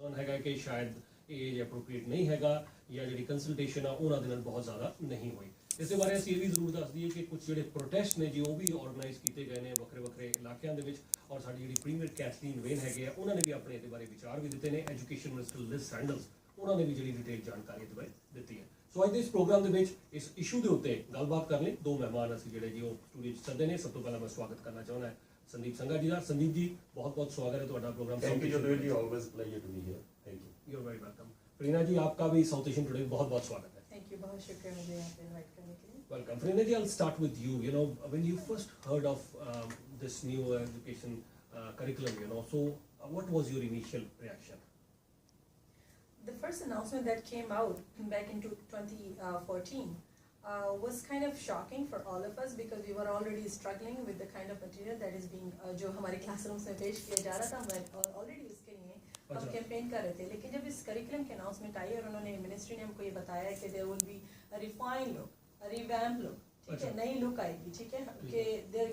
Concern हैगा कि शायद एज एप्रोप्रिएट नहीं हैगा या जी कंसलटेशन आ उन्होंने दिन बहुत ज़्यादा नहीं हुई। इस बारे असीं ये भी जरूर दस दईए कि कुछ जो प्रोटेस्ट ने जी वो भी ऑर्गेनाइज किए गए हैं वक्रे वक्रे इलाकों के और साड़ी जी प्रीमियर कैथलीन वेन है उन्होंने भी अपने ये बारे विचार भी दिते हैं। एजुकेशन मिनिस्टर लिज सैंडल्स उन्होंने भी जी डिटेल जानकारी इस बारे दी है। सो अज इस प्रोग्राम के इस इशू के उत्ते गलबात करने दो मेहमान असीं जिहड़े जी स्टूडियो सदे ने। सब तो पहला मैं स्वागत करना चाहना है संदीप संघा जी का। संदीप जी बहुत बहुत स्वागत है तुहाडा program. Thank you Jadveer ji, always pleasure to be here. Thank you. You are very welcome. Farina ji आपका भी साउथ एशियन टुडे बहुत बहुत स्वागत है। थैंक यू, बहुत शुक्रिया मुझे यहाँ पे इनवाइट करने के लिए। Welcome. Farina ji, I'll start with you. You know, when you first heard of this new education curriculum, you know, so what was your initial reaction? The first announcement that came out back in 2014 was kind of shocking for all of us because we were already struggling with the kind of material that is being जो हमारे classrooms में पेश किया जा रहा था, हम already उसके लिए हम कैंपेन कर रहे थे। लेकिन जब इस करिकुलम की अनाउंसमेंट आई और उन्होंने मिनिस्ट्री ने हमको ये बताया कि there will be a refined look, revamp look, ठीक है, नई लुक आएगी, ठीक है, कि they are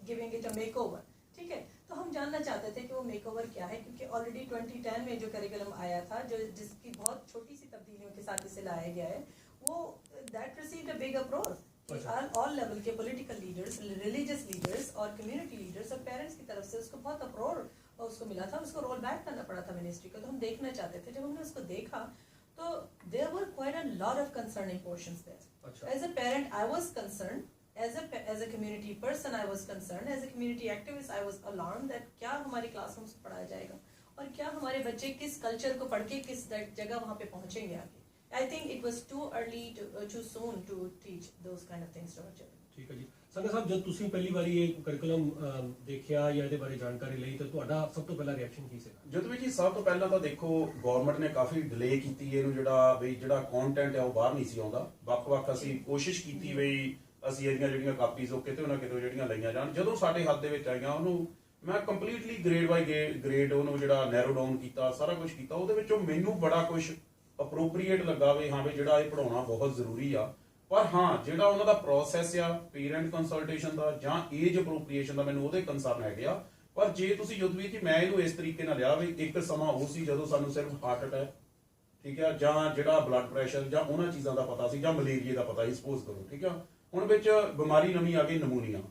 giving it a makeover, ठीक है। तो हम जानना चाहते थे कि वो मेकओवर क्या है, क्योंकि ऑलरेडी 2010 में जो करिकुलम आया था, जो जिसकी बहुत छोटी सी तब्दीलियों के साथ इसे लाया गया है, वो that received a big approach. All level के पॉलिटिकल लीडर्स, रिलीजियस लीडर्स और कम्युनिटी लीडर्स और पेरेंट्स की तरफ से उसको बहुत अप्रोच उसको मिला था। उसको रोल बैक करना पड़ा था मिनिस्ट्री को। तो हम देखना चाहते थे। जब हमने उसको देखा तो there were quite a lot of concerning portions there. As a parent, I was concerned. As a community person, I was concerned. As a community activist, I was alarmed that क्या हमारे classrooms में पढ़ाया जाएगा और क्या हमारे बच्चे किस culture को पढ़ के किस जगह वहाँ पे पहुँचेंगे आगे। I think it was too early, too soon to teach those kind of things to our children. ठीक है जी। संघा साहब जब तुसीं पहली बारी ये करिकुलम देखिया या ਇਹਦੇ ਬਾਰੇ ਜਾਣਕਾਰੀ ਲਈ ਤਾਂ ਤੁਹਾਡਾ ਸਭ ਤੋਂ ਪਹਿਲਾ ਰਿਐਕਸ਼ਨ ਕੀ ਸੀਗਾ? ਜਦੋਂ ਵੀ ਜੀ ਸਭ ਤੋਂ ਪਹਿਲਾਂ ਤਾਂ ਦੇਖੋ ਗਵਰਨਮੈਂਟ ਨੇ ਕਾਫੀ ਡਿਲੇ ਕੀਤੀ ਇਹਨੂੰ, ਜਿਹੜਾ ਕੰਟੈਂਟ ਹੈ ਉਹ ਬਾਹਰ ਨਹੀਂ ਸੀ ਆਉਂਦਾ। ਵੱਖ-ਵੱਖ ਅਸੀਂ ਕੋਸ਼ਿਸ਼ ਕੀਤੀ ਬਈ ਅਸੀਂ ਇਹਦੀਆਂ ਜਿਹੜੀਆਂ ਕਾਪੀਜ਼ ਉਹ ਕਿਤੇ ਨਾ ਕਿਤੇ ਜਿਹੜੀਆਂ ਲਈਆਂ ਜਾਣ। ਜਦੋਂ ਸਾਡੇ ਹੱਥ ਦੇ ਵਿੱਚ ਆਈਆਂ ਉਹਨੂੰ ਮੈਂ ਕੰਪਲੀਟਲੀ ਗ੍ਰੇਡ ਬਾਈ ਗ੍ਰੇਡ ਉਹਨੂੰ ਜਿਹੜਾ ਨੈਰੋ ਡਾਊਨ ਕੀਤਾ, ਸਾਰਾ ਕੁਝ ਕੀਤਾ। ਉਹਦੇ ਵਿੱਚੋਂ ਮੈਨੂੰ ਬੜਾ ਕੁਝ ਅਪਰੋਪਰੀਏਟ ਲੱਗਾ ਵੀ ਹਾਂ ਵੀ ਜਿਹੜਾ ਇਹ ਪੜਾਉਣਾ ਬਹੁਤ ਜ਼ਰੂਰੀ ਆ। ਪਰ ਹਾਂ ਜਿਹੜਾ ਉਹਨਾਂ ਦਾ ਪ੍ਰੋਸੈਸ ਆ ਪੇਰੈਂਟ ਕੰਸਲਟੇਸ਼ਨ ਦਾ ਜਾਂ ਏਜ ਅਪਰੋਪਰੀਏਸ਼ਨ ਦਾ ਮੈਨੂੰ ਉਹਦੇ ਕੰਸਰਨ ਹੈਗੇ ਆ। ਪਰ ਜੇ ਤੁਸੀਂ ਜਦਵੀਰ ਜੀ ਮੈਂ ਇਹਨੂੰ ਇਸ ਤਰੀਕੇ ਨਾਲ ਲਿਆ ਵੀ ਇੱਕ ਸਮਾਂ ਉਹ ਸੀ ਜਦੋਂ ਸਾਨੂੰ ਸਿਰਫ ਹਾਰਟ ਅਟੈਕ, ਠੀਕ ਆ, ਜਾਂ ਜਿਹੜਾ ਬਲੱਡ ਪ੍ਰੈਸ਼ਰ ਜਾਂ ਉਹਨਾਂ ਚੀਜ਼ਾਂ ਦਾ ਪਤਾ ਸੀ ਜਾਂ ਮਲੇਰੀਆ ਦਾ ਪਤਾ ਸੀ, ਸਪੋਜ਼ ਕਰੋ, ਠੀਕ ਆ। ਹੁਣ ਵਿੱਚ ਬਿਮਾਰੀ ਨਵੀਂ ਆ ਗਈ ਨਮੂਨੀਆ,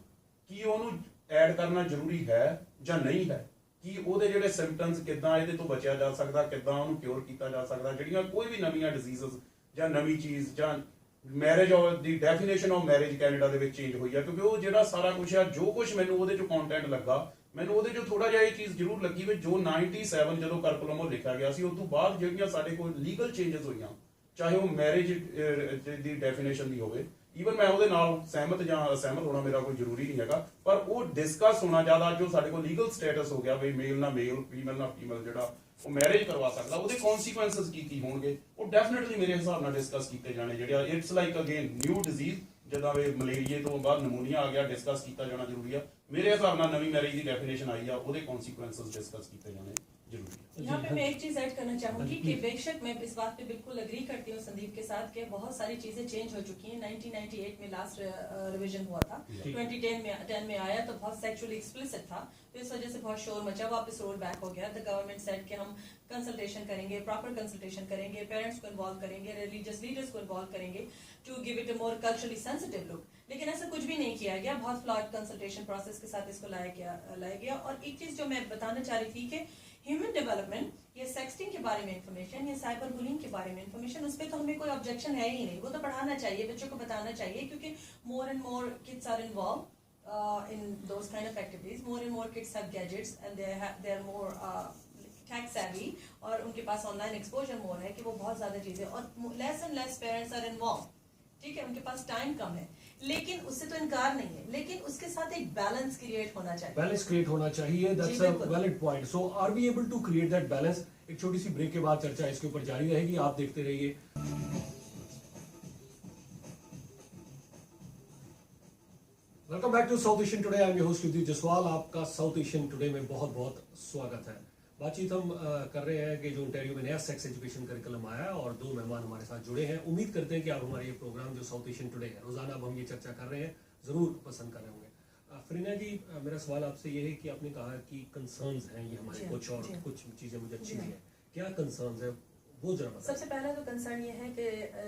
ਕੀ ਉਹਨੂੰ ਐਡ ਕਰਨਾ ਜ਼ਰੂਰੀ ਹੈ ਜਾਂ ਨਹੀਂ ਹੈ? ਕੀ ਉਹਦੇ ਜਿਹੜੇ ਸਿੰਪਟਮਸ ਕਿੱਦਾਂ ਇਹਦੇ ਤੋਂ ਬਚਿਆ ਜਾ ਸਕਦਾ, ਕਿੱਦਾਂ ਉਹਨੂੰ ਕਿਉਰ ਕੀਤਾ ਜਾ ਸਕਦਾ? ਜਿਹੜੀਆਂ ਕੋਈ ਵੀ ਨਵੀਆਂ ਡਿਜ਼ੀਜ਼ਸ ਜਾਂ ਨਵੀਂ ਚੀਜ਼ ਜਾਂ ਮੈਰਿਜ ਔਰ ਦੀ ਡੈਫੀਨੇਸ਼ਨ ਆਫ ਮੈਰਿਜ ਕੈਨੇਡਾ ਦੇ ਵਿੱਚ ਚੇਂਜ ਹੋਈ ਆ, ਕਿਉਂਕਿ ਉਹ ਜਿਹੜਾ ਸਾਰਾ ਕੁਝ ਆ ਜੋ ਕੁਝ ਮੈਨੂੰ ਉਹਦੇ ਚੋਂ ਕੰਟੈਂਟ ਲੱਗਾ, ਮੈਨੂੰ ਉਹਦੇ ਚੋਂ ਥੋੜਾ ਜਿਹਾ ਇਹ ਚੀਜ਼ ਜ਼ਰੂਰ ਲੱਗੀ ਵੀ ਜੋ 97 ਜਦੋਂ ਕਰਕੂਲਮ ਉਹ ਲਿਖਿਆ ਗਿਆ ਸੀ ਉਸ ਤੋਂ ਬਾਅਦ ਜਿਹੜੀਆਂ ਸਾਡੇ ਕੋਲ ਲੀਗਲ ਚੇਂਜਸ ਹੋਈਆਂ, ਚਾਹੇ ਉਹ ਮੈਰਿਜ ਦੀ ਡੈਫੀਨੇਸ਼ਨ ਦੀ ਹੋਵੇ, ਈਵਨ ਮੈਂ ਉਹਦੇ ਨਾਲ ਸਹਿਮਤ ਜਾਂ ਅਸਹਿਮਤ ਹੋਣਾ ਮੇਰਾ ਕੋਈ ਜ਼ਰੂਰੀ ਨਹੀਂ ਹੈਗਾ, ਪਰ ਉਹ ਡਿਸਕਸ ਹੋਣਾ ਜ਼ਿਆਦਾ ਜੋ ਸਾਡੇ ਕੋਲ ਲੀਗਲ ਸਟੇਟਸ ਹੋ ਗਿਆ ਵੀ ਮੇਲ ਨਾਲ ਮੇਲ, ਫੀਮੇਲ ਨਾਲ ਫੀਮੇਲ ਜਿਹੜਾ ਉਹ ਮੈਰਿਜ ਕਰਵਾ ਸਕਦਾ, ਉਹਦੇ ਕੌਨਸੀਕੁਐਂਸਸ ਕੀ ਹੋਣਗੇ, ਉਹ ਡੈਫੀਨਿਟਲੀ ਮੇਰੇ ਹਿਸਾਬ ਨਾਲ ਡਿਸਕਸ ਕੀਤੇ ਜਾਣੇ। ਜਿਹੜਾ it's like again new disease, ਜਿੱਦਾਂ ਵੀ ਮਲੇਰੀਏ ਤੋਂ ਬਾਅਦ ਨਮੂਨੀਆ ਆ ਗਿਆ, ਡਿਸਕਸ ਕੀਤਾ ਜਾਣਾ ਜ਼ਰੂਰੀ ਆ। ਮੇਰੇ ਹਿਸਾਬ ਨਾਲ ਨਵੀਂ ਮੈਰਿਜ ਦੀ ਡੈਫੀਨੇਸ਼ਨ ਆਈ ਆ, ਉਹਦੇ ਕੌਨਸੀਕੁਐਂਸਸ डिस्कस ਕੀਤੇ जाने जरूरी है। यहाँ पे मैं एक चीज ऐड करना चाहूंगी कि बेशक मैं इस बात पे बिल्कुल एग्री करती हूँ संदीप के साथ कि बहुत सारी चीजें चेंज हो चुकी हैं। 1998 में लास्ट रिवीजन हुआ था, 2010 में आया तो बहुत सेक्सुअली एक्सप्लिसिट था, तो इस वजह से बहुत शोर मचा, वापस रोल बैक हो गया। द गवर्नमेंट सेड कि हम कंसल्टेशन करेंगे, प्रॉपर कंसल्टेशन करेंगे, पेरेंट्स को इन्वॉल्व करेंगे, रिलीजियस लीडर्स को इन्वॉल्व करेंगे to give it a more culturally sensitive look. लेकिन ऐसा कुछ भी नहीं किया गया, बहुत फ्लॉड कंसल्टेशन प्रोसेस के साथ इसको लाया गया। और एक चीज जो मैं बताना चाह रही थी कि ह्यूमन डेवलपमेंट, ये सेक्सटिंग के बारे में इंफॉर्मेशन, या साइबर बुलिंग के बारे में इंफॉर्मेशन, उस पर तो हमें कोई ऑब्जेक्शन है ही नहीं। वो तो पढ़ाना चाहिए, बच्चों को बताना चाहिए, क्योंकि more and more kids are involve in those kind of activities. More and more kids have gadgets and they are more tech savvy, और उनके पास ऑनलाइन एक्सपोजर मोर है कि वो बहुत ज्यादा चीजें, और less and less parents are involve, ठीक है, उनके पास टाइम कम है। लेकिन उससे तो इनकार नहीं है, लेकिन उसके साथ एक बैलेंस क्रिएट होना चाहिए। बैलेंस क्रिएट होना चाहिए, that's a valid point. So are we able to create that balance? एक छोटी सी ब्रेक के बाद चर्चा इसके ऊपर जारी रहेगी, आप देखते रहिए। Welcome back to South Asian today. I am your host Yuddhi Jaswal. आपका साउथ एशियन टुडे में बहुत बहुत स्वागत है। बातचीत हम कर रहे हैं कि जो ओंटारियो में नया सेक्स एजुकेशन करिकुलम आया है और दो मेहमान हमारे साथ जुड़े हैं। उम्मीद करते हैं कि आप हमारे ये प्रोग्राम जो साउथ एशियन टुडे है, रोजाना अब हम ये चर्चा कर रहे हैं, जरूर पसंद कर रहे होंगे। फरीना जी, मेरा सवाल आपसे ये है कि आपने कहा कि कंसर्न्स हैं ये हमारे कुछ, और कुछ चीज़ें मुझे अच्छी नहीं है। क्या कंसर्न्स है वो जरा बताएं। सबसे पहला तो कंसर्न ये है कि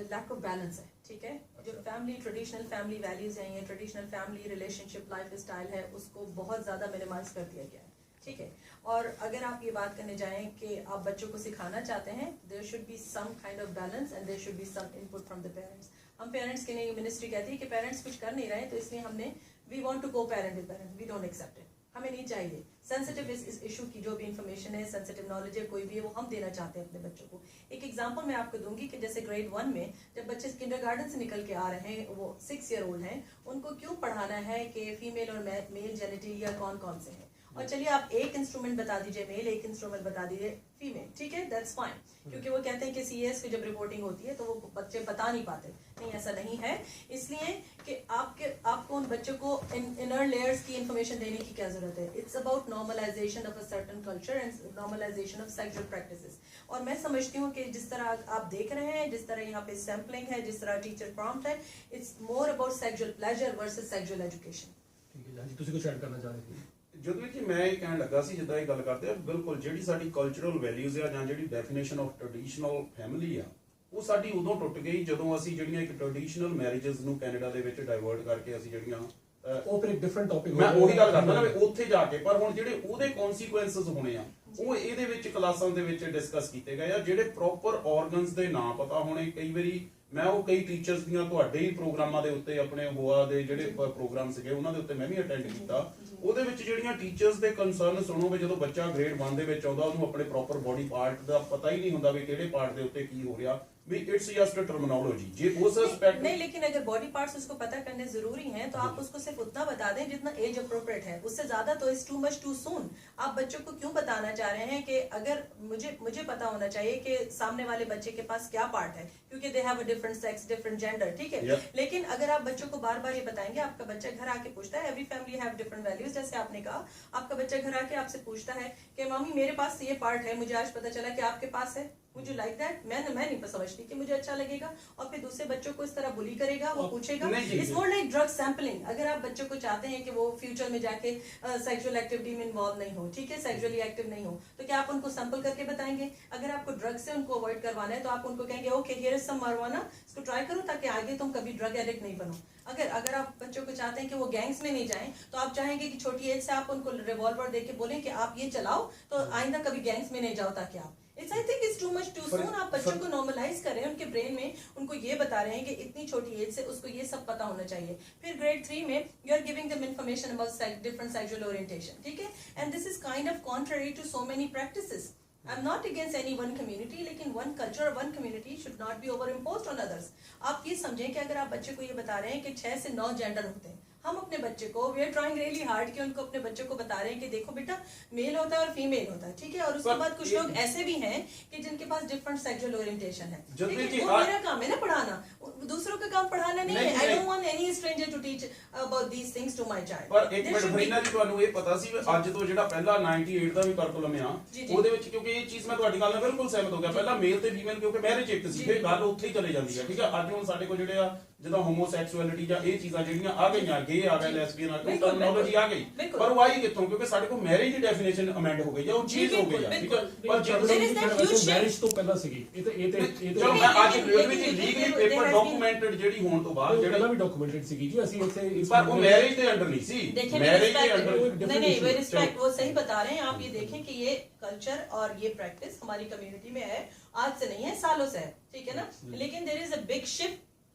लैक ऑफ बैलेंस है, ठीक है। जो फैमिली ट्रेडिशनल फैमिली वैल्यूज हैं या traditional family relationship life style है उसको बहुत ज़्यादा मिनिमाइज कर दिया गया है, ठीक है। और अगर आप ये बात करने जाएं कि आप बच्चों को सिखाना चाहते हैं, there should be some kind of balance and there should be some input from the parents. हम पेरेंट्स के लिए मिनिस्ट्री कहती है कि पेरेंट्स कुछ कर नहीं रहे तो इसलिए हमने we want to co-parent with parent, we don't accept it, हमें नहीं चाहिए। सेंसिटिव इस इशू की जो भी इंफॉर्मेशन है, सेंसिटिव नॉलेज है कोई भी है, वो हम देना चाहते हैं अपने बच्चों को। एक एग्जांपल मैं आपको दूंगी कि जैसे ग्रेड 1 में जब बच्चे किंडरगार्टन से निकल के आ रहे हैं, वो 6 ईयर ओल्ड हैं, उनको क्यों पढ़ाना है कि फीमेल और मेल जेनिटलिया कौन कौन से हैं। और चलिए आप एक इंस्ट्रूमेंट बता दीजिए मेल, एक इंस्ट्रूमेंट बता दीजिए फीमेल, ठीक है, दैट्स फाइन। क्योंकि वो कहते हैं कि सीएस की जब रिपोर्टिंग होती है तो वो बच्चे बता नहीं पाते। नहीं, ऐसा नहीं है, इसलिए कि आपको उन बच्चों को इनर लेयर्स की इंफॉर्मेशन देने की क्या जरूरत है। It's about normalisation of a certain culture and normalisation of sexual practices. और मैं समझती हूँ कि जिस तरह आप देख रहे हैं, जिस तरह यहाँ पे सैम्पलिंग है, जिस तरह टीचर प्रॉम्प्ट है, it's more about sexual pleasure versus sexual education. ठीक है जी, ਤੁਸੀਂ ਕੁਝ ਐਡ ਕਰਨਾ ਚਾਹ ਰਹੇ ਸੀ। ਜਦੋਂ ਕਿ ਮੈਂ ਇਹ ਕਹਿਣ ਲੱਗਾ ਸੀ ਜਿੱਦਾਂ ਇਹ ਗੱਲ ਕਰਦੇ ਆ, ਬਿਲਕੁਲ ਜਿਹੜੀ ਸਾਡੀ ਕਲਚਰਲ ਵੈਲਿਊਜ਼ ਆ ਜਾਂ ਜਿਹੜੀ ਡੈਫੀਨੇਸ਼ਨ ਆਫ ਟ੍ਰੈਡੀਸ਼ਨਲ ਫੈਮਿਲੀ ਆ, ਉਹ ਸਾਡੀ ਉਦੋਂ ਟੁੱਟ ਗਈ ਜਦੋਂ ਅਸੀਂ ਜਿਹੜੀਆਂ ਇੱਕ ਟ੍ਰੈਡੀਸ਼ਨਲ ਮੈਰਿਜਸ ਨੂੰ ਕੈਨੇਡਾ ਦੇ ਵਿੱਚ ਡਾਇਵਰਟ ਕਰਕੇ ਅਸੀਂ ਜਿਹੜੀਆਂ ਉਹ ਫਿਰ ਇੱਕ ਡਿਫਰੈਂਟ ਟੌਪਿਕ ਮੈਂ ਉਹੀ ਗੱਲ ਕਰਦਾ ਨਾ ਵੀ ਉੱਥੇ ਜਾ ਕੇ, ਪਰ ਹੁਣ ਜਿਹੜੇ ਉਹਦੇ ਕਨਸੀਕੁਐਂਸਸ ਹੋਣੇ ਆ ਉਹ ਇਹਦੇ ਵਿੱਚ ਕਲਾਸਾਂ ਦੇ ਵਿੱਚ ਡਿਸਕਸ ਕੀਤੇ ਗਏ ਆ। ਜਿਹੜੇ ਪ੍ਰੋਪਰ ਆਰਗਨਸ ਦੇ ਨਾਂ ਪਤਾ ਹੋਣੇ, ਕਈ ਵਾਰੀ ਮੈਂ ਉਹ ਕਈ ਟੀਚਰਸ ਦੀਆਂ ਤੁਹਾਡੇ ਹੀ ਪ੍ਰੋਗਰਾਮਾਂ ਦੇ ਉੱਤੇ ਆਪਣੇ ਹੋਆ ਦੇ ਜਿਹੜੇ ਪ੍ਰੋਗਰਾਮ ਸੀਗੇ ਉਹਨਾਂ ਦੇ ਉੱਤੇ ਮੈਂ ਵੀ ਅਟੈਂਡ ਕੀਤਾ। ਉਹਦੇ ਵਿੱਚ ਜਿਹੜੀਆਂ ਟੀਚਰਸ ਦੇ ਕੰਸਰਨ ਸੁਣੋ ਵੀ ਜਦੋਂ ਬੱਚਾ ਗ੍ਰੇਡ 1 ਦੇ ਵਿੱਚ ਆਉਂਦਾ ਉਹਨੂੰ ਆਪਣੇ ਪ੍ਰੋਪਰ ਬੋਡੀ ਪਾਰਟ ਦਾ ਪਤਾ ਹੀ ਨਹੀਂ ਹੁੰਦਾ ਵੀ ਕਿਹੜੇ ਪਾर्ट ਦੇ ਉੱਤੇ ਕੀ ਹੋ ਰਿਹਾ, भी इट्स जस्ट अ टर्मिनोलॉजी जे उस एस्पेक्ट नहीं, लेकिन अगर बॉडी पार्ट्स उसको पता करने जरूरी हैं तो आप उसको सिर्फ उतना बता दें जितना एज अप्रोप्रिएट है, उससे ज्यादा तो it's too much too soon. आप बच्चों को क्यों बताना चाह रहे हैं कि अगर मुझे पता होना चाहिए कि सामने वाले बच्चे के पास क्या पार्ट है, क्योंकि they have a different sex different gender, ठीक है। लेकिन अगर आप बच्चों को बार बार ये बताएंगे, आपका बच्चा घर आके पूछता है, every family have different values, जैसे आपने कहा, आपका बच्चा घर आके आपसे पूछता है कि मामी मेरे पास ये पार्ट है, मुझे आज पता चला कि आपके पास है, Would you like that? मैं नहीं समझती कि मुझे अच्छा लगेगा। और फिर दूसरे बच्चों को इस तरह बुली करेगा, वो पूछेगा। It's more like drug sampling. अगर आप बच्चों को चाहते हैं कि वो फ्यूचर में जाके सेक्सुअल एक्टिविटी में इन्वॉल्व नहीं हो, ठीक है, सेक्सुअली एक्टिव नहीं हो, तो क्या आप उनको सैंपल करके बताएंगे? अगर आपको ड्रग से उनको अवॉइड करवाना है तो आप उनको कहेंगे okay here is some marijuana, इसको ट्राई करो ताकि आगे तुम कभी ड्रग एडिक्ट नहीं बनो। अगर आप बच्चों को चाहते हैं कि वो गैंग्स में नहीं जाएं, तो आप चाहेंगे कि छोटी एज से आप उनको रिवॉल्वर देके बोलें कि आप ये चलाओ तो आइंदा कभी गैंग्स में नहीं जाओ, ताकि आप it's I think it's too much too soon. आप बच्चों को नॉर्मलाइज कर रहे हैं, उनके ब्रेन में उनको ये बता रहे हैं कि इतनी छोटी एज से उसको ये सब पता होना चाहिए। फिर ग्रेड 3 में you are giving them information about different sexual orientation, ठीक है, and this is kind of contrary to so many practices. I'm not against any one community, लेकिन one culture or one community should not be overimposed on others। आप ये समझें कि अगर आप बच्चे को ये बता रहे हैं कि 6 से 9 जेंडर होते हैं, हम अपने बच्चे को we are trying really hard कि उनको अपने बच्चों को बता रहे हैं कि देखो बेटा मेल होता है और फीमेल होता है, ठीक है। और उसके बाद कुछ लोग ऐसे भी हैं कि जिनके पास डिफरेंट सेक्सुअल ओरिएंटेशन है, वो मेरा काम है ना पढ़ाना, दूसरों का काम पढ़ाना नहीं है। I don't want any stranger to teach about these things to my child. पर एक मिनट ਫਰੀਨਾ ਜੀ, ਤੁਹਾਨੂੰ ਇਹ ਪਤਾ ਸੀ ਅੱਜ ਤੋਂ ਜਿਹੜਾ ਪਹਿਲਾ 98 ਦਾ ਵੀ ਕਰਕੂਲਮ ਆ ਉਹਦੇ ਵਿੱਚ, ਕਿਉਂਕਿ ਇਹ ਚੀਜ਼ ਮੈਂ ਤੁਹਾਡੀ ਗੱਲ ਨਾਲ ਬਿਲਕੁਲ ਸਹਿਮਤ ਹੋ ਗਿਆ, ਪਹਿਲਾਂ ਮੇਲ ਤੇ ਫੀਮੇਲ ਕਿਉਂਕਿ ਮੈਰਿਜ ਇੱਕ ਸੀ, ਫਿਰ ਗੱਲ ਉੱਥੇ ਹੀ ਚਲੇ ਜਾਂਦੀ ਹੈ, ਠੀਕ ਹੈ। ਅੱਜ ਹੁਣ ਸਾਡੇ ਕੋਲ ਜਿਹੜੇ ਆ ਜਿੱਦਾਂ ਹੋਮੋਸੈਕਸੁਅਲਿਟੀ ਜਾਂ ਇਹ ਚੀਜ਼ਾਂ ਜਿਹੜੀਆਂ ਆ ਗਈਆਂ, ਗੇ ਆ ਗਏ, ਲੈਸਬੀਅਨ ਆ ਗਏ, ਟਰਮੀਨੋਲੋਜੀ ਆ ਗਈ, ਪਰ ਉਹ ਆਈ ਕਿੱਥੋਂ? ਕਿਉਂਕਿ ਸਾਡੇ ਕੋਲ ਮੈਰਿਜ ਦੀ ਡੈਫੀਨੇਸ਼ਨ ਅਮੈਂਡ ਹੋ ਗਈ ਜਾਂ ਉਹ ਚੀਜ਼ ਹੋ ਗਈ ਆ, ਠੀਕ ਹੈ। ਪਰ ਮੈਰਿਜ ਤੋਂ ਪਹਿਲਾਂ ਸੀਗੀ ਇਹ ਚਲੋ ਮੈਂ ਅੱਜ ਲੀਗਲੀ ਪੇਪਰ ਡਾਕੂਮੈਂਟਡ ਜਿਹੜੀ ਹੋਣ ਤੋਂ ਬਾਅਦ ਜਿਹੜਾ ਵੀ ਡਾਕੂਮੈਂਟਡ ਸੀਗੀ ਜੀ, ਅਸੀਂ ਇੱਥੇ ਪਰ ਉਹ ਮੈਰਿਜ ਦੇ ਅੰਡਰ नहीं सी, मैरिज के अंडर नहीं वे रिस्पेक्ट, वो सही बता रहे हैं। आप ये देखें कि ये कल्चर और ये प्रैक्टिस हमारी कम्युनिटी में है, आज से नहीं है, सालों से है, ठीक है ना। लेकिन there is a big shift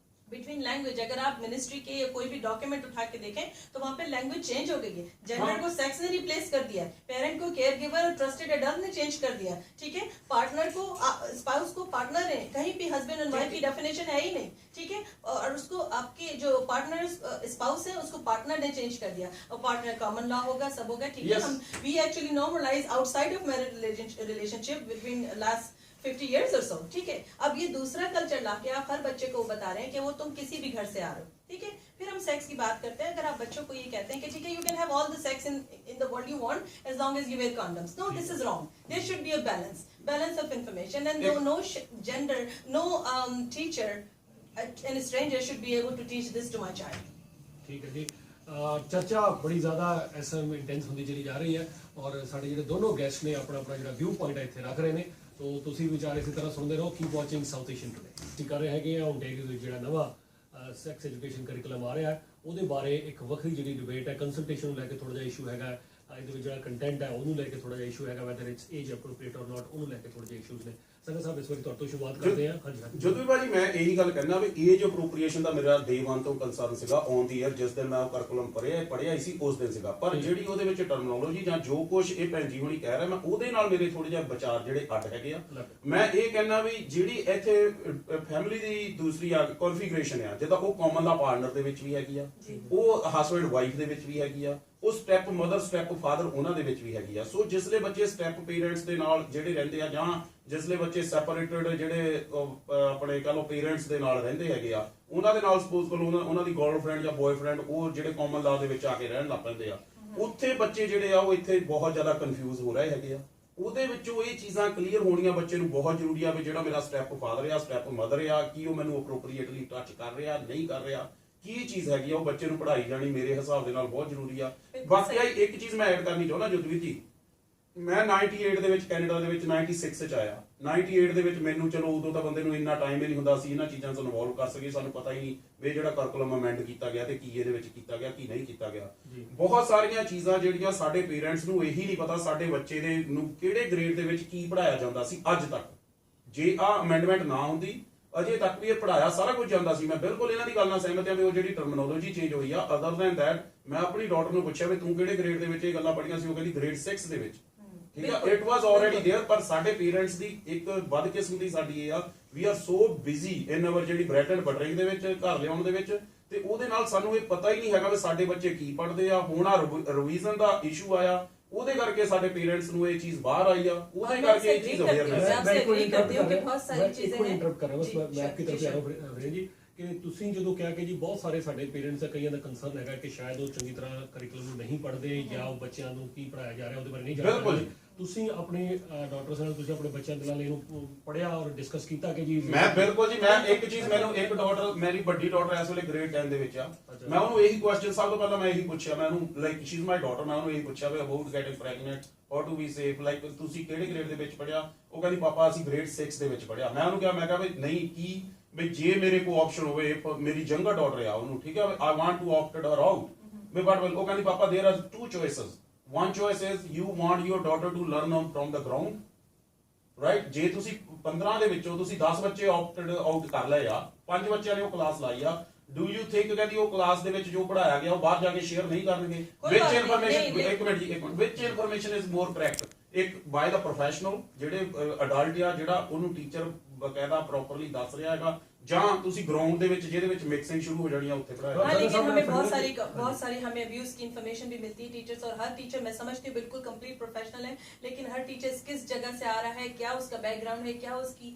between language. अगर आप मिनिस्ट्री के या कोई भी डॉक्यूमेंट उठा के देखें तो वहाँ पे लैंग्वेज चेंज हो गई है, जेंडर को सेक्स ने रिप्लेस कर दिया है, पेरेंट को केयर गिवर और ट्रस्टेड एडल्ट ने चेंज कर दिया, ठीक है। पार्टनर को स्पाउस को पार्टनर है, कहीं भी हस्बैंड एंड वाइफ की डेफिनेशन है ही नहीं, ठीक है। और उसको आपके जो पार्टनर स्पाउस है उसको पार्टनर ने चेंज कर दिया, और पार्टनर कॉमन लॉ होगा, सब होगा, ठीक है। हम we actually normalise outside of marriage relationship between last 50 years or so, ठीक है। अब ये दूसरा कल्चर लाके आप हर बच्चे को बता रहे हैं कि वो तुम किसी भी घर से आ रहे हो, ठीक है। फिर हम सेक्स की बात करते हैं। अगर आप बच्चों को ये कहते हैं कि ठीक है you can have all the sex in the world you want as long as you wear condoms, no this is wrong. There should be a balance of information and no gender, no teacher and stranger should be able to teach this to my child. ठीक है जी, चर्चा बड़ी ज़्यादा ऐसा intense होती चली जा रही है और साढ़े जो दोनों गैस्ट ने अपना अपना जो व्यू पॉइंट है इतने रख रहे हैं। ਸੋ ਤੁਸੀਂ ਵਿਚਾਰ ਇਸੇ ਤਰ੍ਹਾਂ ਸੁਣਦੇ ਰਹੋ, keep watching south Asian today. ਅਸੀਂ ਕਰ ਰਹੇ ਹੈਗੇ ਆ ਓਨਟਾਰੀਓ ਵਿੱਚ ਜਿਹੜਾ ਨਵਾਂ ਸੈਕਸ ਐਜੂਕੇਸ਼ਨ ਕਰਿਕੂਲਮ ਆ ਰਿਹਾ ਹੈ, ਉਹਦੇ ਬਾਰੇ ਇੱਕ ਵੱਖਰੀ ਜਿਹੜੀ ਡਿਬੇਟ ਹੈ, ਕੰਸਲਟੇਸ਼ਨ ਨੂੰ ਲੈ ਕੇ ਥੋੜਾ ਜਿਹਾ ਇਸ਼ੂ ਹੈਗਾ, ਇਹਦੇ ਵਿੱਚ ਜਿਹੜਾ ਕੰਟੈਂਟ ਹੈ ਉਹਨੂੰ ਲੈ ਕੇ ਥੋੜਾ ਜਿਹਾ ਇਸ਼ੂ ਹੈਗਾ, ਵੈਦਰ ਇਟਸ ਏਜ ਅਪਰੋਪਰੀਏਟ ਔਰ ਨਾਟ, ਉਹਨੂੰ ਲੈ ਕੇ ਥੋੜੇ ਜਿਹੇ ਇਸ਼ੂਜ਼ ਨੇ। ਸੰਗਤ ਸਾਹਿਬ ਇਸ ਵਾਰੀ ਤੁਹਾਡੇ ਤੋਂ ਸ਼ੁਰੂਆਤ ਕਰਦੇ ਹਾਂ। ਹਾਂਜੀ ਹਾਂਜੀ ਜਦੋਂ ਵੀ ਭਾਜੀ ਮੈਂ ਇਹੀ ਗੱਲ ਕਹਿਣਾ ਵੀ ਏਜ ਅਪਰੋਪਰੀਏਸ਼ਨ ਦਾ ਮੇਰਾ ਡੇ 1 ਤੋਂ ਕੰਸਰਨ ਸੀਗਾ ਔਨ ਦੀ ਈਅਰ, ਜਿਸ ਦਿਨ ਮੈਂ ਕਰਕੂਲਮ ਪੜ੍ਹਿਆ ਹੀ ਸੀ ਉਸ ਦਿਨ ਸੀਗਾ, ਪਰ ਜਿਹੜੀ ਉਹਦੇ ਵਿੱਚ ਟਰਮੀਨੋਲੋਜੀ ਜਾਂ ਜੋ ਕੁਝ ਇਹ ਭੈਣ ਜੀ ਹੁਣੀ ਕਹਿ ਰਿਹਾ, ਮੈਂ ਉਹਦੇ ਨਾਲ ਮੇਰੇ ਥੋੜੇ ਜਿਹਾ ਵਿਚਾਰ ਜਿਹੜੇ ਅੱਡ ਹੈਗੇ ਆ। ਮੈਂ ਇਹ ਕਹਿਣਾ ਵੀ ਜਿਹੜੀ ਇੱਥੇ ਫੈਮਿਲੀ ਦੀ ਦੂਸਰੀ ਆ ਕਨਫੀਗਰੇਸ਼ਨ ਆ, ਜਿੱਦਾਂ ਉਹ ਕਾਮਨ ਲਾ ਪਾਰਟਨਰ ਦੇ ਵਿੱਚ ਵੀ ਹੈਗੀ ਆ, ਉਹ ਹਸਬੈਂਡ ਵਾਈਫ ਦੇ ਵਿੱਚ ਵੀ ਹੈਗੀ ਆ, ਉਹ ਸਟੈਪ ਮਦਰ ਸਟੈਪ ਫਾਦਰ ਉਹਨਾਂ ਦੇ ਵਿੱਚ ਵੀ ਹੈਗੀ ਆ। ਸੋ ਜਿਸਲੇ ਬੱਚੇ ਸਟੈਪ ਪੇਰੈਂਟਸ ਦੇ ਨਾਲ ਜਿਹੜੇ ਰਹਿੰਦੇ ਆ, ਜਾਂ ਜਿਸਲੇ ਬੱਚੇ ਸੈਪਰੇਟਡ ਜਿਹੜੇ ਆਪਣੇ ਕਹ ਲਓ ਪੇਰੈਂਟਸ ਦੇ ਨਾਲ ਰਹਿੰਦੇ ਹੈਗੇ ਆ, ਉਹਨਾਂ ਦੇ ਨਾਲ ਸਪੋਜ਼ ਕਰੋ ਉਹਨਾਂ ਦੀ ਗਰਲਫ੍ਰੈਂਡ ਜਾਂ ਬॉयਫ੍ਰੈਂਡ ਉਹ ਜਿਹੜੇ ਕਾਮਨ ਲਾ ਦੇ ਵਿੱਚ ਆ ਕੇ ਰਹਿਣ ਲੱਗ ਪੈਂਦੇ ਆ, ਉੱਥੇ ਬੱਚੇ ਜਿਹੜੇ ਆ ਉਹ ਇੱਥੇ ਬਹੁਤ ਜ਼ਿਆਦਾ ਕਨਫਿਊਜ਼ ਹੋ ਰਹੇ ਹੈਗੇ ਆ। ਉਹਦੇ ਵਿੱਚੋਂ ਇਹ ਚੀਜ਼ਾਂ ਕਲੀਅਰ ਹੋਣੀਆਂ ਬੱਚੇ ਨੂੰ ਬਹੁਤ ਜ਼ਰੂਰੀ ਆ ਵੀ ਜਿਹੜਾ ਮੇਰਾ ਸਟੈਪ ਫਾਦਰ ਆ ਸਟੈਪ ਮਦਰ ਆ, ਕੀ ਉਹ ਮੈਨੂੰ ਅਪਰੋਪਰੀਏਟਲੀ ਟੱਚ ਕਰ ਰਿਹਾ ਨਹੀਂ ਕਰ ਰਿਹਾ, ਕੀ ਚੀਜ਼ ਹੈਗੀ ਆ, ਉਹ ਬੱਚੇ ਨੂੰ ਪੜ੍ਹਾਈ ਜਾਣੀ ਮੇਰੇ ਹਿਸਾਬ ਦੇ ਨਾਲ ਬਹੁਤ ਜ਼ਰੂਰੀ ਆ। ਬਾਕੀ ਇੱਕ ਚੀਜ਼ ਮੈਂ ਐਡ ਕਰਨੀ ਚਾਹੁੰਦਾ ਜੁਦਵੀਰ ਜੀ, ਮੈਂ 98 ਦੇ ਵਿੱਚ ਕੈਨੇਡਾ ਦੇ ਵਿੱਚ 96 ਚ ਆਇਆ। 98 ਦੇ ਵਿੱਚ ਮੈਨੂੰ ਚਲੋ ਉਦੋਂ ਤਾਂ ਬੰਦੇ ਨੂੰ ਇੰਨਾ ਟਾਈਮ ਹੀ ਨਹੀਂ ਹੁੰਦਾ ਸੀ ਇਹਨਾਂ ਚੀਜ਼ਾਂ 'ਚ ਇਨਵੋਲਵ ਕਰ ਸਕੇ, ਸਾਨੂੰ ਪਤਾ ਹੀ ਨਹੀਂ ਵੀ ਜਿਹੜਾ ਕਰਕੂਲਮ ਅਮੈਂਡ ਕੀਤਾ ਗਿਆ ਤੇ ਕੀ ਇਹਦੇ ਵਿੱਚ ਕੀਤਾ ਗਿਆ ਕੀ ਨਹੀਂ ਕੀਤਾ ਗਿਆ। ਬਹੁਤ ਸਾਰੀਆਂ ਚੀਜ਼ਾਂ ਜਿਹੜੀਆਂ ਸਾਡੇ ਪੇਰੈਂਟਸ ਨੂੰ ਇਹੀ ਨਹੀਂ ਪਤਾ ਸਾਡੇ ਬੱਚੇ ਦੇ ਨੂੰ ਕਿਹੜੇ ਗ੍ਰੇਡ ਦੇ ਵਿੱਚ ਕੀ ਪੜ੍ਹਾਇਆ ਜਾਂਦਾ ਸੀ ਅੱਜ ਤੱਕ। ਜੇ ਆਹ ਅਮੈਂਡਮੈਂਟ ਨਾ ਹੁੰਦੀ ਅਜੇ ਤੱਕ ਵੀ ਇਹ ਪੜਾਇਆ ਸਾਰਾ ਕੁਝ ਜਾਂਦਾ ਸੀ। ਮੈਂ ਬਿਲਕੁਲ ਇਹਨਾਂ ਦੀ ਗੱਲ ਨਾਲ ਸਹਿਮਤ ਹਾਂ ਵੀ ਉਹ ਜਿਹੜੀ ਟਰਮੀਨੋਲੋਜੀ ਚੇਂਜ ਹੋਈ ਆ। ਅਦਰ ਦੈਨ ਦੈਟ ਮੈਂ ਆਪਣੀ ਡਾਟਰ ਨੂੰ ਪੁੱਛਿਆ ਵੀ ਤੂੰ ਕਿਹੜੇ ਗ੍ਰੇਡ ਦੇ ਵਿੱਚ ਇਹ ਗੱਲਾਂ ਪੜ੍ਹੀਆਂ ਸੀ, ਉਹ ਕਹਿੰਦੀ ਗ੍ਰੇਡ 6 ਦੇ ਵਿੱਚ। ਠੀਕ ਆ, ਇਟ ਵਾਸ ਆਲਰੇਡੀ देयर। ਪਰ ਸਾਡੇ ਪੇਰੈਂਟਸ ਦੀ ਇੱਕ ਵੱਧ ਕਿਸਮ ਦੀ ਸਾਡੀ ਇਹ ਆ, ਵੀ ਆਰ ਸੋ ਬਿਜ਼ੀ ਇਨ ਅਵਰ ਜਿਹੜੀ ਬ੍ਰੈਡ ਐਂਡ ਬਟਰਿੰਗ ਦੇ ਵਿੱਚ ਘਰ ਲਿਆਉਣ ਦੇ ਵਿੱਚ, ਤੇ ਉਹਦੇ ਨਾਲ ਸਾਨੂੰ ਇਹ ਪਤਾ ਹੀ ਨਹੀਂ ਹੈਗਾ ਵੀ ਸਾਡੇ ਬੱਚੇ ਕੀ ਪੜ੍ਹਦੇ ਆ। ਹੁਣ ਆ ਰਿਵੀਜ਼ਨ ਦਾ ਇਸ਼ੂ ਆਇਆ, ਉਹਦੇ ਕਰਕੇ ਸਾਡੇ ਪੇਰੈਂਟਸ ਨੂੰ ਇਹ ਚੀਜ਼ ਬਾਹਰ ਆਈ ਆ, ਉਹਦੇ ਕਰਕੇ ਇਹ ਚੀਜ਼ ਅਵੇਅਰਨੈਸ ਹੈ। मैं एग्री करती हूं कि बहुत सारी चीजें हैं। इंटरप्ट कर रहा हूं, बस मैं आपकी तरफ से आ रहा हूं वीरेंद्र जी ਕਿ ਤੁਸੀਂ ਜਦੋਂ ਕਿਹਾ ਕਿ ਜੀ ਬਹੁਤ ਸਾਰੇ ਸਾਡੇ ਪੇਰੈਂਟਸ ਦਾ ਕਈਆਂ ਦਾ ਕੰਸਰਨ ਹੈਗਾ ਕਿ ਸ਼ਾਇਦ ਉਹ ਚੰਗੀ ਤਰ੍ਹਾਂ ਕਰਿਕੂਲਮ ਨੂੰ ਨਹੀਂ ਪੜ੍ਹਦੇ ਜਾਂ ਉਹ ਬੱਚਿਆਂ ਨੂੰ ਕੀ ਪੜਾਇਆ ਜਾ ਰਿਹਾ ਉਹਦੇ ਬਾਰੇ ਨਹੀਂ ਜਾਣਦੇ। ਤੁਸੀਂ ਆਪਣੇ ਡਾਕਟਰ ਨਾਲ ਤੁਸੀਂ ਆਪਣੇ ਬੱਚਿਆਂ ਦੇ ਨਾਲ ਇਹਨੂੰ ਪੜਿਆ ਔਰ ਡਿਸਕਸ ਕੀਤਾ ਕਿ ਜੀ ਮੈਂ ਬਿਲਕੁਲ ਜੀ, ਮੈਂ ਇੱਕ ਚੀਜ਼ ਮੈਨੂੰ ਇੱਕ ਡਾਟਰ ਮੇਰੀ ਵੱਡੀ ਡਾਟਰ ਇਸ ਵੇਲੇ ਗ੍ਰੇਡ 10 ਦੇ ਵਿੱਚ ਆ। ਮੈਂ ਉਹਨੂੰ ਇਹੀ ਕੁਐਸਚਨ ਸਭ ਤੋਂ ਪਹਿਲਾਂ ਮੈਂ ਇਹੀ ਪੁੱਛਿਆ, ਮੈਂ ਉਹਨੂੰ like she is my daughter, ਮੈਂ ਉਹਨੂੰ ਇਹੀ ਪੁੱਛਿਆ ਵੀ about getting pregnant how to be safe, like ਤੁਸੀਂ ਕਿਹੜੇ ਗ੍ਰੇਡ ਦੇ ਵਿੱਚ ਪੜਿਆ। ਉਹ ਕਹਿੰਦੀ ਪਾਪਾ ਅਸੀਂ ਗ੍ਰੇਡ 6 ਦੇ ਵਿੱਚ ਪੜਿਆ। ਮੈਂ ਉਹਨੂੰ ਕਿਹਾ, ਮੈਂ ਕਿਹਾ ਵੀ ਨਹੀਂ ਕੀ ਵੀ ਜੇ ਮੇਰੇ ਕੋਲ ਆਪਸ਼ਨ ਹੋਵੇ, ਮੇਰੀ ਯੰਗਰ ਡਾਟਰ ਆ ਉਹਨੂੰ, ਠੀਕ ਹੈ, I want to opt her out ਵੀ ਬਟ ਉਹ ਕਹਿੰਦੀ ਪਾਪਾ there are two choices, one choice is you want your daughter to learn from the ground, right? ਜੇ ਤੁਸੀਂ 15 ਦੇ ਵਿੱਚੋਂ ਤੁਸੀਂ 10 ਬੱਚੇ ਆਪਟਡ ਆਊਟ ਕਰ ਲਏ ਆ, 5 ਬੱਚਿਆਂ ਨੇ ਉਹ ਕਲਾਸ ਲਾਈ ਆ, ਡੂ ਯੂ ਥਿੰਕ ਕਹਿੰਦੀ ਉਹ ਕਲਾਸ ਦੇ ਵਿੱਚ ਜੋ ਪੜਾਇਆ ਗਿਆ ਉਹ ਬਾਹਰ ਜਾ ਕੇ ਸ਼ੇਅਰ ਨਹੀਂ ਕਰਨਗੇ? ਵਿਚ ਇਨਫੋਰਮੇਸ਼ਨ ਇੱਕ ਮਿੰਟ ਜੀ, ਵਿਚ ਇਨਫੋਰਮੇਸ਼ਨ ਇਜ਼ ਮੋਰ ਕਰੈਕਟ ਇੱਕ ਬਾय ਦਾ ਪ੍ਰੋਫੈਸ਼ਨਲ ਜਿਹੜੇ ਅਡਲਟ ਆ, ਜਿਹੜਾ ਉਹਨੂੰ ਟੀਚਰ ਬਕਾਇਦਾ ਪ੍ਰੋਪਰਲੀ ਦੱਸ ਰਿਹਾ ਹੈਗਾ, ਜਾਂ ਤੁਸੀਂ ग्राउंड ਦੇ ਵਿੱਚ ਜਿਹਦੇ ਵਿੱਚ मिक्सिंग शुरू हो जानी है उत्थे पढ़ाया। हाँ, लेकिन हमें बहुत सारी हमें अब्यूज की इन्फॉर्मेशन भी मिलती है टीचर्स, और हर टीचर मैं समझती हूँ बिल्कुल कंप्लीट प्रोफेशनल है, लेकिन हर टीचर किस जगह से आ रहा है, क्या उसका बैकग्राउंड है, क्या उसकी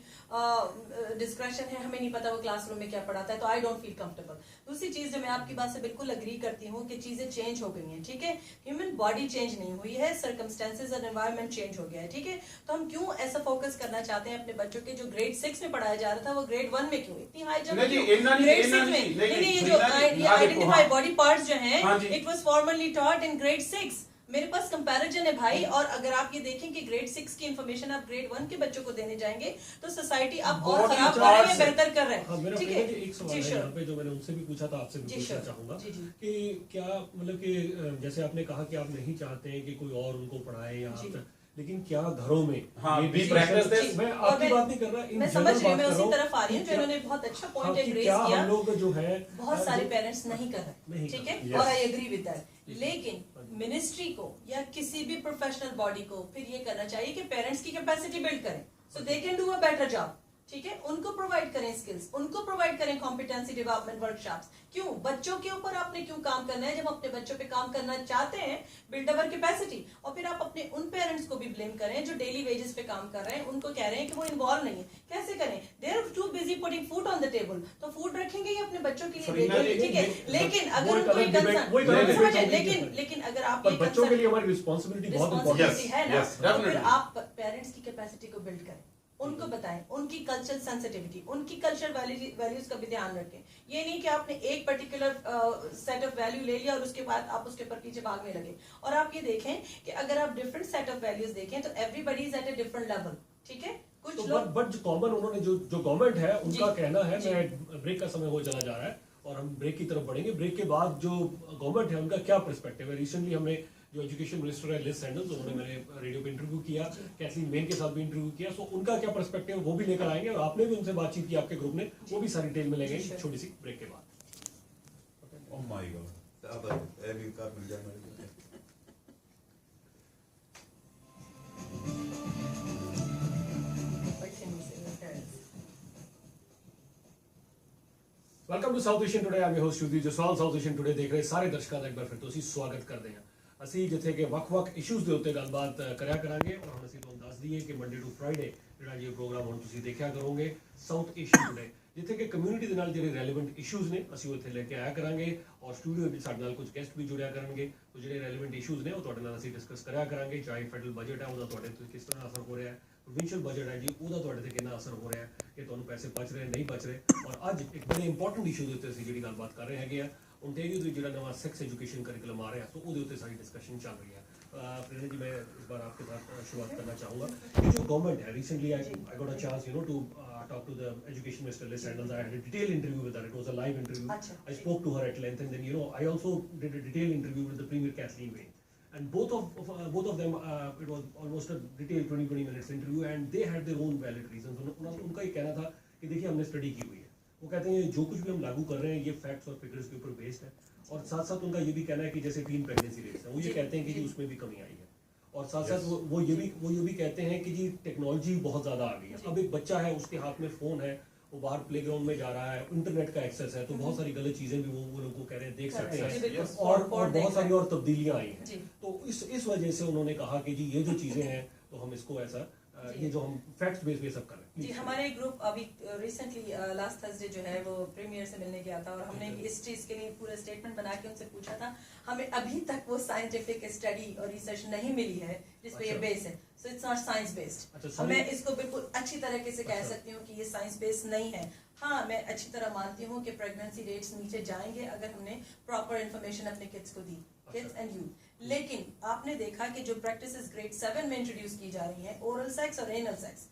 डिस्क्रिप्शन है, हमें नहीं पता वो क्लासरूम में क्या पढ़ाता है, तो आई डोंट फील कंफर्टेबल। दूसरी चीज जो मैं आपकी बात से बिल्कुल अग्री करती हूँ कि चीजें चेंज हो गई हैं, ठीक है, ह्यूमन बॉडी चेंज नहीं हुई है, सर्कमस्टेंसेज और एनवायरनमेंट चेंज हो गया है, ठीक है, तो हम क्यों ऐसा फोकस करना चाहते हैं अपने बच्चों के जो ग्रेड 6 में पढ़ाया जा रहा था वो ग्रेड 1 में क्यों इतनी हाई जंप? नहीं, ये जो आइडेंटिफाई बॉडी पार्ट्स जो हैं, it was formally taught in grade 6। मेरे पास कंपैरिजन है भाई, और अगर आप ये देखें कि ग्रेड 6 की इन्फॉर्मेशन आप ग्रेड 1 के बच्चों को देने जाएंगे तो सोसाइटी आप और खराब कर रहे हैं, बेहतर कर रहे हैं। ठीक है, एक सवाल है यहाँ पे जो मैंने उनसे भी पूछा था, आपसे भी पूछना चाहूंगा कि क्या मतलब कि जैसे आपने कहा कि आप नहीं चाहते हैं कि कोई और उनको पढ़ाए या लेकिन क्या घरों में भी प्रैक्टिस, मैं आपकी बात नहीं कर रहा, मैं समझ रही हूँ, मैं उसी तरफ आ रही हूँ जो इन्होंने बहुत अच्छा पॉइंट रेज किया। हम लोग जो है बहुत सारे पेरेंट्स नहीं कर रहे, ठीक है, और आई एग्री विद दैट, लेकिन मिनिस्ट्री को या किसी भी प्रोफेशनल बॉडी को फिर ये करना चाहिए कि पेरेंट्स की कैपेसिटी बिल्ड करें, so they can do a better job, ठीक है, उनको प्रोवाइड करें स्किल्स, उनको प्रोवाइड करें कॉम्पिटेंसी डेवलपमेंट वर्कशॉप्स। क्यों बच्चों के ऊपर आपने क्यों काम करना है? जब अपने बच्चों पे काम करना चाहते हैं, बिल्ड अवर कैपेसिटी, और फिर आप अपने उन पेरेंट्स को भी ब्लेम करें जो डेली वेजेस पे काम कर रहे हैं, उनको कह रहे हैं कि वो इन्वॉल्व नहीं है। कैसे करें? They are too busy putting food on the table, तो फूड रखेंगे ही अपने बच्चों के लिए, ठीक है, लेकिन अगर कोई कंसर्न, लेकिन अगर आप बच्चों के लिए हमारी रिस्पांसिबिलिटी है ना, तो फिर आप पेरेंट्स की कैपेसिटी को बिल्ड करें, उनको बताएं, उनकी कल्चरल सेंसिटिविटी, उनकी कल्चरल वैल्यूज का भी ध्यान रखें। ये नहीं कि आपने एक पर्टिकुलर सेट ऑफ वैल्यू ले लिया और उसके बाद आप उसके ऊपर पीछे भागने लगे। और आप ये देखें कि अगर आप डिफरेंट सेट ऑफ वैल्यूज देखें तो everybody is at a different level, ठीक है, कुछ तो लोग बट जो कॉमन उन्होंने जो गवर्नमेंट है उनका जी, कहना है, जी। मैं ब्रेक का समय हो चला जा रहा है और हम ब्रेक की तरफ बढ़ेंगे। ब्रेक के बाद जो गवर्नमेंट है उनका क्या पर्सपेक्टिव है। रिसेंटली हमने जो एजुकेशन मिनिस्टर है लिज सैंडल्स, उन्होंने मैंने रेडियो पे इंटरव्यू किया, कैथलीन मेन के साथ भी इंटरव्यू किया, सो उनका क्या पर्सपेक्टिव है वो भी लेकर आएंगे और आपने भी उनसे बातचीत की, आपके ग्रुप ने, वो भी सारी डिटेल में लेंगे जी, sure। छोटी सी ब्रेक के बाद। ओ माय गॉड, अब ए भी कार मिल जाए मेरे को। What can we say to parents? Welcome to South Asian Today, I'm your host Shubhdeep Jaswal. South Asian Today ਦੇਖ ਰਹੇ ਸਾਰੇ ਦਰਸ਼ਕਾਂ ਦਾ ਇੱਕ ਵਾਰ ਫਿਰ ਤੋਂ ਅਸੀਂ ਸਵਾਗਤ ਕਰਦੇ ਹਾਂ। ਅਸੀਂ ਜਿੱਥੇ ਕਿ ਵੱਖ-ਵੱਖ ਇਸ਼ੂਜ਼ ਦੇ ਉੱਤੇ ਗੱਲਬਾਤ ਕਰਿਆ ਕਰਾਂਗੇ ਔਰ ਹੁਣ ਅਸੀਂ ਤੁਹਾਨੂੰ ਦੱਸ ਦਈਏ ਕਿ ਮੰਡੇ ਟੂ ਫਰਾਈਡੇ ਜਿਹੜਾ ਇਹ ਪ੍ਰੋਗਰਾਮ ਹੁਣ ਤੁਸੀਂ ਦੇਖਿਆ ਕਰੋਗੇ ਸਾਊਥ ਏਸ਼ੀਅਨ ਟੁਡੇ, ਜਿੱਥੇ ਕਿ ਕਮਿਊਨਿਟੀ ਦੇ ਨਾਲ ਜਿਹੜੇ ਰੈਲੇਵੈਂਟ ਇਸ਼ੂਜ਼ ਨੇ ਅਸੀਂ ਉਹ ਇੱਥੇ ਲੈ ਕੇ ਆਇਆ ਕਰਾਂਗੇ ਔਰ ਸਟੂਡੀਓ ਵਿੱਚ ਸਾਡੇ ਨਾਲ ਕੁਝ ਗੈਸਟ ਵੀ ਜੁੜਿਆ ਕਰਨਗੇ। ਉਹ ਜਿਹੜੇ ਰੈਲੇਵੈਂਟ ਇਸ਼ੂਜ਼ ਨੇ ਉਹ ਤੁਹਾਡੇ ਨਾਲ ਅਸੀਂ ਡਿਸਕਸ ਕਰਿਆ ਕਰਾਂਗੇ, ਚਾਹੇ ਫੈਡਰਲ ਬਜਟ ਹੈ ਉਹਦਾ ਤੁਹਾਡੇ ਤੇ ਕਿਸ ਤਰ੍ਹਾਂ ਅਸਰ ਹੋ ਰਿਹਾ ਹੈ, ਪ੍ਰੋਵਿੰਸ਼ੀਅਲ ਬਜਟ ਹੈ ਜੀ ਉਹਦਾ ਤੁਹਾਡੇ ਤੇ ਕਿੰਨਾ ਅਸਰ ਹੋ ਰਿਹਾ ਹੈ, ਕਿ ਤੁਹਾਨੂੰ ਪੈਸੇ ਬਚ ਰਹੇ ਨਹੀਂ ਬਚ ਰਹੇ। ਔਰ ਅੱਜ ਇੱਕ ਬੜੇ ਇੰਪੋਰਟੈਂਟ ਇਸ਼ੂ ਦੇ ਉੱਤੇ ਅਸੀਂ ਜਿਹੜੀ ਗੱਲਬਾਤ ਕਰ ਰਹੇ ਹੈਗੇ ਆ, ਓਨਟਾਰੀਓ ਦੇ ਜਿਹੜਾ ਨਵਾਂ ਸੈਕਸ एजुकेशन करिकुलम आ रहा है, तो ਉਹਦੇ ਉੱਤੇ ਸਾਰੀ डिस्कशन चल रही है। प्रेरणा जी, मैं इस बार आपके साथ शुरुआत करना चाहूँगा कि जो गवर्नमेंट है, recently I got a chance to talk to the education minister Liz Sandals. I had a detailed interview with her. It was a live interview. Achha. I spoke to her at length, and then I also did a detailed interview with the Premier Kathleen Wayne. And both of them, it was almost a detailed 20 minutes interview, and they had their own valid reasons. उनका ये कहना था कि देखिए हमने study की हुई है, वो कहते हैं जो कुछ भी हम लागू कर रहे हैं ये फैक्ट्स और फिगर्स के ऊपर बेस्ड है। और साथ साथ उनका ये भी कहना है कि जैसे टीन प्रेगनेंसी रेट्स है, वो ये कहते हैं कि जी उसमें भी कमी आई है। और साथ साथ वो ये भी कहते हैं कि जी टेक्नोलॉजी बहुत ज़्यादा आ गई है। अब एक बच्चा है, उसके हाथ में फ़ोन है, वो बाहर प्लेग्राउंड में जा रहा है, इंटरनेट का एक्सेस है, तो बहुत सारी गलत चीज़ें भी वो लोग को कह रहे हैं देख सकते हैं और बहुत सारी और तब्दीलियाँ आई हैं। तो इस वजह से उन्होंने कहा कि जी ये जो चीज़ें हैं तो हम इसको ऐसा ये जो हम फैक्ट्स बेस पे सब कर रहे हैं। जी, हमारे ग्रुप अभी रिसेंटली लास्ट थर्सडे जो है वो प्रीमियर से मिलने गया था और हमने इस चीज के लिए पूरा स्टेटमेंट बना के उनसे पूछा था। हमें अभी तक वो साइंटिफिक स्टडी और रिसर्च नहीं मिली है जिस पे ये बेस है, so it's not science based. मैं इसको बिल्कुल अच्छी तरीके से कह सकती हूँ कि ये साइंस बेस्ड नहीं है। हाँ, मैं अच्छी तरह मानती हूँ कि प्रेगनेंसी रेट्स नीचे जाएंगे अगर हमने प्रॉपर इन्फॉर्मेशन अपने किड्स को दी, किड्स एंड यूथ। लेकिन आपने देखा कि जो प्रैक्टिसेस ग्रेड 7 में इंट्रोड्यूस की जा रही हैं, ओरल सेक्स और anal sex,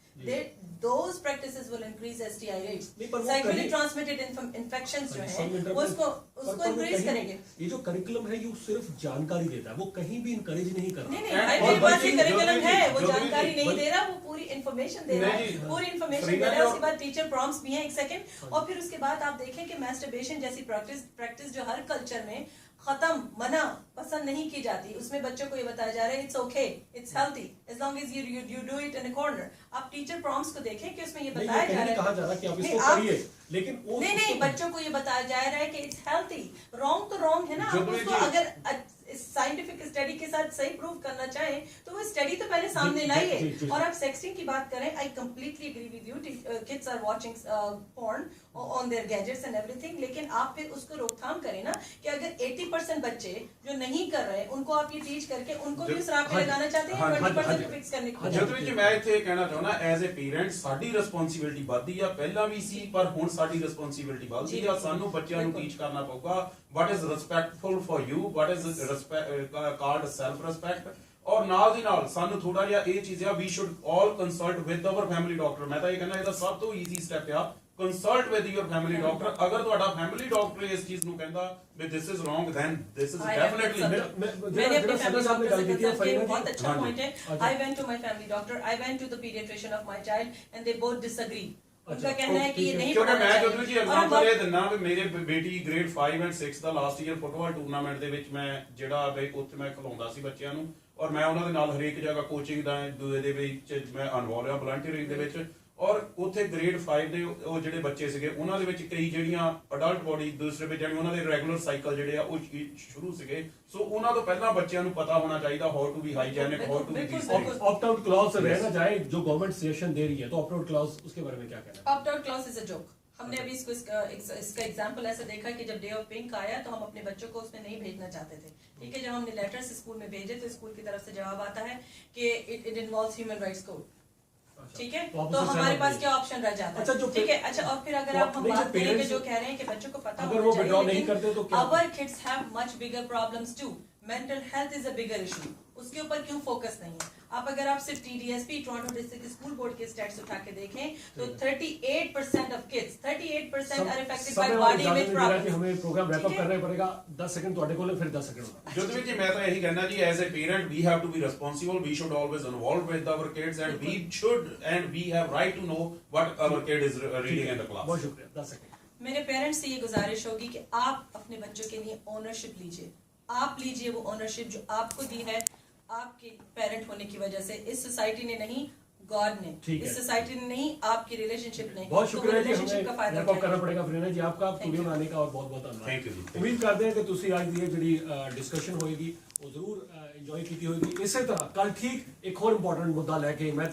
those practices will increase STI rates. Sexually transmitted infections जो है वो उसको इंक्रीज करेंगे। ये जो करिकुलम है ये सिर्फ जानकारी देता है, वो कहीं भी इनकरेज नहीं करता। नहीं, मेरे पास ये करिकुलम है, वो जानकारी नहीं दे रहा, वो पूरी इन्फॉर्मेशन दे रहा है, पूरी इन्फॉर्मेशन दे रहा है। उसके बाद टीचर प्रॉम्प्ट्स भी हैं, एक सेकंड, और फिर उसके बाद आप देखें कि मैस्टरबेशन जैसी प्रैक्टिस जो हर कल्चर में खत्म, मना, पसंद नहीं की जाती, उसमें बच्चों को ये बताया जा रहा है it's okay, it's healthy as long as you do it in a corner. आप टीचर प्रॉम्प्ट्स को देखें कि उसमें ये बताया जा रहा है, कहा जा रहा है कि आप इसको करिए, लेकिन नहीं, बच्चों को ये बताया जा रहा है कि इट्स हेल्थी। रॉन्ग तो रॉन्ग है ना, आप उसको अगर साइंटिफिक स्टडी के साथ सही प्रूव करना चाहें तो वो स्टडी तो पहले सामने लाइए। और आप सेक्सटिंग की बात करें, I completely agree with you, kids are watching porn on their gadgets and everything, लेकिन आप फिर उसको रोकथाम करें ना कि अगर 80% बच्चे जो नहीं कर रहे उनको आप ये टीच करके उनको भी उस राह पे लगाना चाहते हैं 20% को फिक्स करने की। ਜਦੋਂ ਜੀ ਮੈਂ ਇੱਥੇ ਕਹਿਣਾ ਚਾਹੁੰਦਾ ਐਜ਼ ਅ ਪੇਰੈਂਟ ਸਾਡੀ ਰਿਸਪੌਂਸਿਬਿਲਟੀ ਵੱਧਦੀ ਆ, ਪਹਿਲਾਂ ਵੀ ਸੀ ਪਰ ਹੁਣ ਸਾਡੀ ਰਿਸਪੌਂਸਿਬਿਲਟੀ ਵੱਧਦੀ ਆ। ਸਾਨੂੰ ਬੱਚਿਆਂ ਨੂੰ ਟੀਚ ਕਰਨਾ ਪਊਗਾ what is respectful for you, what is called self respect, ਔਰ ਨਾਲ ਦੀ ਨਾਲ ਸਾਨੂੰ ਥੋੜਾ ਜਿਹਾ ਇਹ ਚੀਜ਼ ਆ we should all consult with our family doctor। ਮੈਂ ਤਾਂ ਇਹ ਕਹਿੰਦਾ ਇਹਦਾ ਸਭ ਤੋਂ ਈਜ਼ੀ ਸਟੈਪ ਆ consult with your family doctor। ਅਗਰ ਤੁਹਾਡਾ family doctor ਇਸ ਚੀਜ਼ ਨੂੰ ਕਹਿੰਦਾ ਵੀ this is wrong, then this is definitely मैंने अपने फैमिली डॉक्टर से कंसल्ट किया, बहुत अच्छा पॉइंट है। I went to my family doctor, I went to the pediatrician of my child and they both disagree। उनका कहना है कि ये नहीं ਕਿਉਂਕਿ पढ़ाना ਮੈਂ चाहिए। ਜਦੋਂ ਜੀ ਐਗਜ਼ਾਮਪਲ ਇਹ ਦਿੰਨਾ ਵੀ ਮੇਰੇ ਬੇਟੀ grade 5 and 6 the last year football tournament ਦੇ ਵਿੱਚ ਮੈਂ ਜਿਹੜਾ ਬਈ ਉੱਥੇ ਮੈਂ ਖਿਲਾਉਂਦਾ ਸੀ ਬੱਚਿਆਂ ਨੂੰ, ਔਰ ਮੈਂ ਉਹਨਾਂ ਦੇ ਨਾਲ ਹਰੇਕ ਜਗ੍ਹਾ ਕੋਚਿੰਗ ਦਾ ਦੂਏ ਦੇ ਵਿੱਚ ਮੈਂ ਇਨਵੋਲਵ ਆ ਵਲੰਟੀਅਰਿੰਗ ਦੇ ਵਿੱਚ। ਔਰ ਉੱਥੇ ਗ੍ਰੇਡ 5 ਦੇ ਉਹ ਜਿਹੜੇ ਬੱਚੇ ਸੀਗੇ ਉਹਨਾਂ ਦੇ ਵਿੱਚ ਕਈ ਜਿਹੜੀਆਂ ਅਡਲਟ ਬੋਡੀ ਦੂਸਰੇ ਵਿੱਚ ਜਾਨੀ ਉਹਨਾਂ ਦੇ ਰੈਗੂਲਰ ਸਾਈਕਲ ਜਿਹੜੇ ਆ ਉਹ ਸ਼ੁਰੂ ਸੀਗੇ। ਸੋ ਉਹਨਾਂ ਤੋਂ ਪਹਿਲਾਂ ਬੱਚਿਆਂ ਨੂੰ ਪਤਾ ਹੋਣਾ ਚਾਹੀਦਾ how to be hygienic, how to be opt out clause से रहना चाहे जो गवर्नमेंट सजेशन दे रही है, तो ऑप्ट आउट क्लॉज उसके बारे में क्या कहना है? Opt out clause is a joke. हमने अभी इसका एग्जांपल ऐसे देखा कि जब डे ऑफ पिंक आया तो हम अपने बच्चों को उसमें नहीं भेजना चाहते थे, ठीक है। जब हमने लेटर्स स्कूल में भेजे तो स्कूल की तरफ से जवाब आता है कि it involves human rights code, ठीक है। तो हमारे पास क्या ऑप्शन रह जाता है, ठीक है। अच्छा, और फिर अगर आप हम बात करें कि जो कह रहे हैं कि बच्चों को पता अगर वो विड्रॉ नहीं करते तो क्या? our kids have much bigger problems too। Mental health is a bigger issue. उसके ऊपर क्यों फोकस नहीं है? आप अगर आप सिर्फ TDSP Toronto district school board के स्टैट्स उठा के देखें तो 38% of kids 38% are affected by body image problems. हमें प्रोग्राम रैप अप करना पड़ेगा 10 सेकंड ਤੁਹਾਡੇ ਕੋਲ ਫਿਰ 10 सेकंड होगा ਜੋਤਵੀਰ ਜੀ ਮੈਂ ਤਾਂ ਇਹੀ ਕਹਿਣਾ ਜੀ as a parent we have to be responsible we should always involve with our kids and we should and we have right to know what our kid is reading in the class. बहुत शुक्रिया 10 second. मेरे parents से ये गुजारिश होगी कि आप अपने बच्चों के लिए ओनरशिप लीजिए। आप लीजिए वो ओनरशिप जो आपको दी है आपके पेरेंट होने की वजह से। इस सोसाइटी ने नहीं, गॉड ने, इस सोसाइटी ने नहीं, आपकी रिलेशनशिप ने। बहुत शुक्रिया जी, रिलेशनशिप का फायदा हमें करना पड़ेगा फरीना जी आपका स्टूडियो में आने का और बहुत बहुत धन्यवाद। थैंक यू जी। उम्मीद करते हैं कि तुसी आज दी ਜਿਹੜੀ डिस्कशन होएगी वो जरूर इंजॉय की होगी। इसी तरह कल ठीक एक और इंपॉर्टेंट मुद्दा लेके मैं